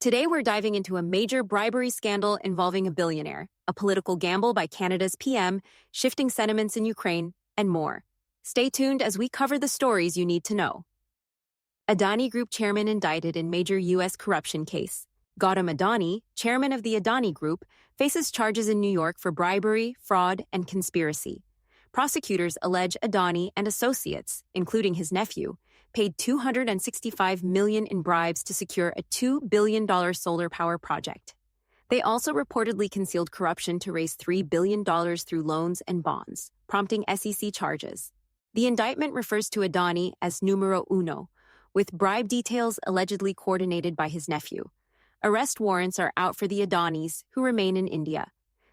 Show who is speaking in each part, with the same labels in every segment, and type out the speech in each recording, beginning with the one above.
Speaker 1: Today, we're diving into a major bribery scandal involving a billionaire, a political gamble by Canada's PM, shifting sentiments in Ukraine, and more. Stay tuned as we cover the stories you need to know. Adani Group chairman indicted in major U.S. corruption case. Gautam Adani, chairman of the Adani Group, faces charges in New York for bribery, fraud, and conspiracy. Prosecutors allege Adani and associates, including his nephew, paid $265 million in bribes to secure a $2 billion solar power project. They also reportedly concealed corruption to raise $3 billion through loans and bonds, prompting SEC charges. The indictment refers to Adani as numero uno, with bribe details allegedly coordinated by his nephew. Arrest warrants are out for the Adanis, who remain in India.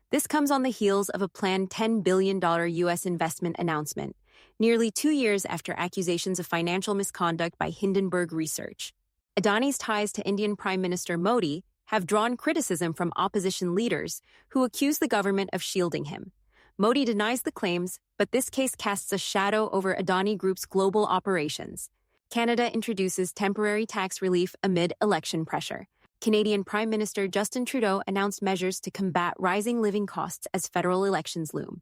Speaker 1: This comes on the heels of a planned $10 billion U.S. investment announcement, nearly 2 years after accusations of financial misconduct by Hindenburg Research. Adani's ties to Indian Prime Minister Modi have drawn criticism from opposition leaders who accuse the government of shielding him. Modi denies the claims, but this case casts a shadow over Adani Group's global operations. Canada introduces temporary tax relief amid election pressure. Canadian Prime Minister Justin Trudeau announced measures to combat rising living costs as federal elections loom.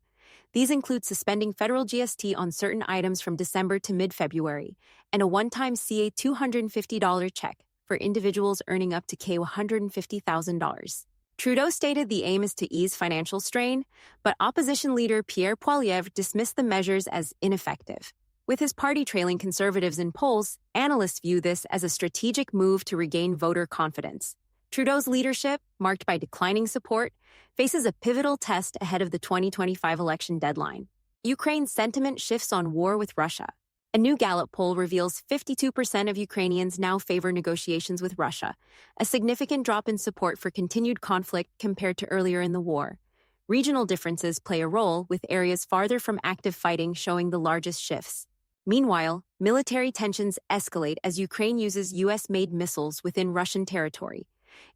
Speaker 1: These include suspending federal GST on certain items from December to mid-February and a one-time CA $250 check for individuals earning up to $150,000. Trudeau stated the aim is to ease financial strain, but opposition leader Pierre Poilievre dismissed the measures as ineffective. With his party trailing Conservatives in polls, analysts view this as a strategic move to regain voter confidence. Trudeau's leadership, marked by declining support, faces a pivotal test ahead of the 2025 election deadline. Ukraine's sentiment shifts on war with Russia. A new Gallup poll reveals 52% of Ukrainians now favor negotiations with Russia, a significant drop in support for continued conflict compared to earlier in the war. Regional differences play a role, with areas farther from active fighting showing the largest shifts. Meanwhile, military tensions escalate as Ukraine uses U.S.-made missiles within Russian territory.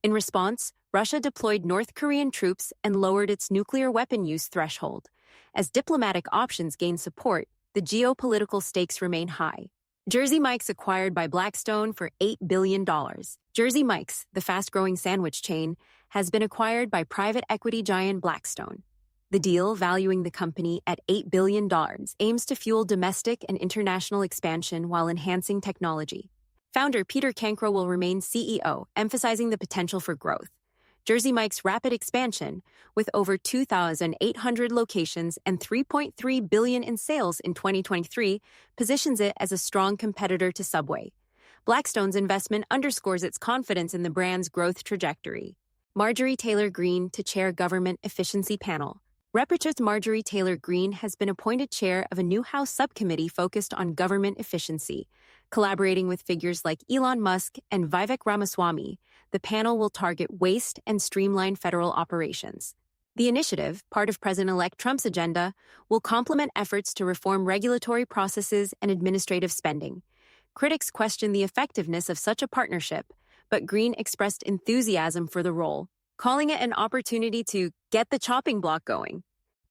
Speaker 1: In response, Russia deployed North Korean troops and lowered its nuclear weapon use threshold. As diplomatic options gain support, the geopolitical stakes remain high. Jersey Mike's acquired by Blackstone for $8 billion. Jersey Mike's, the fast-growing sandwich chain, has been acquired by private equity giant Blackstone. The deal, valuing the company at $8 billion, aims to fuel domestic and international expansion while enhancing technology. Founder Peter Cancro will remain CEO, emphasizing the potential for growth. Jersey Mike's rapid expansion, with over 2,800 locations and $3.3 billion in sales in 2023, positions it as a strong competitor to Subway. Blackstone's investment underscores its confidence in the brand's growth trajectory. Marjorie Taylor Greene to chair Government Efficiency Panel. Representative Marjorie Taylor Greene has been appointed chair of a new House subcommittee focused on government efficiency. Collaborating with figures like Elon Musk and Vivek Ramaswamy, the panel will target waste and streamline federal operations. The initiative, part of President-elect Trump's agenda, will complement efforts to reform regulatory processes and administrative spending. Critics question the effectiveness of such a partnership, but Greene expressed enthusiasm for the role, calling it an opportunity to get the chopping block going.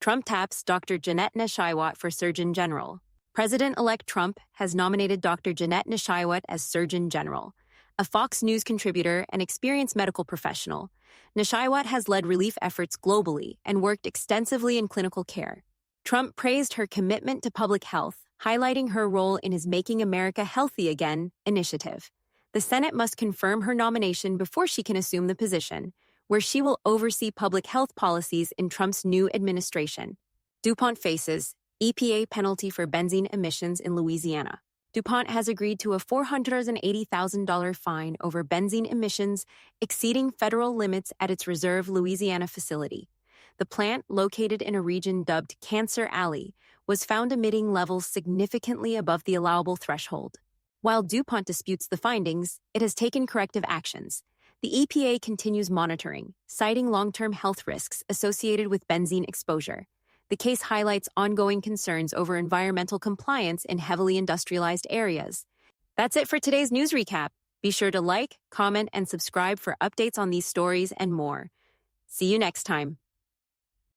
Speaker 1: Trump taps Dr. Janette Nesheiwat for Surgeon General. President-elect Trump has nominated Dr. Janette Nesheiwat as Surgeon General. A Fox News contributor and experienced medical professional, Nesheiwat has led relief efforts globally and worked extensively in clinical care. Trump praised her commitment to public health, highlighting her role in his Making America Healthy Again initiative. The Senate must confirm her nomination before she can assume the position, where she will oversee public health policies in Trump's new administration. DuPont faces EPA penalty for benzene emissions in Louisiana. DuPont has agreed to a $480,000 fine over benzene emissions exceeding federal limits at its Reserve, Louisiana facility. The plant, located in a region dubbed Cancer Alley, was found emitting levels significantly above the allowable threshold. While DuPont disputes the findings, it has taken corrective actions. The EPA continues monitoring, citing long-term health risks associated with benzene exposure. The case highlights ongoing concerns over environmental compliance in heavily industrialized areas. That's it for today's news recap. Be sure to like, comment, and subscribe for updates on these stories and more. See you next time.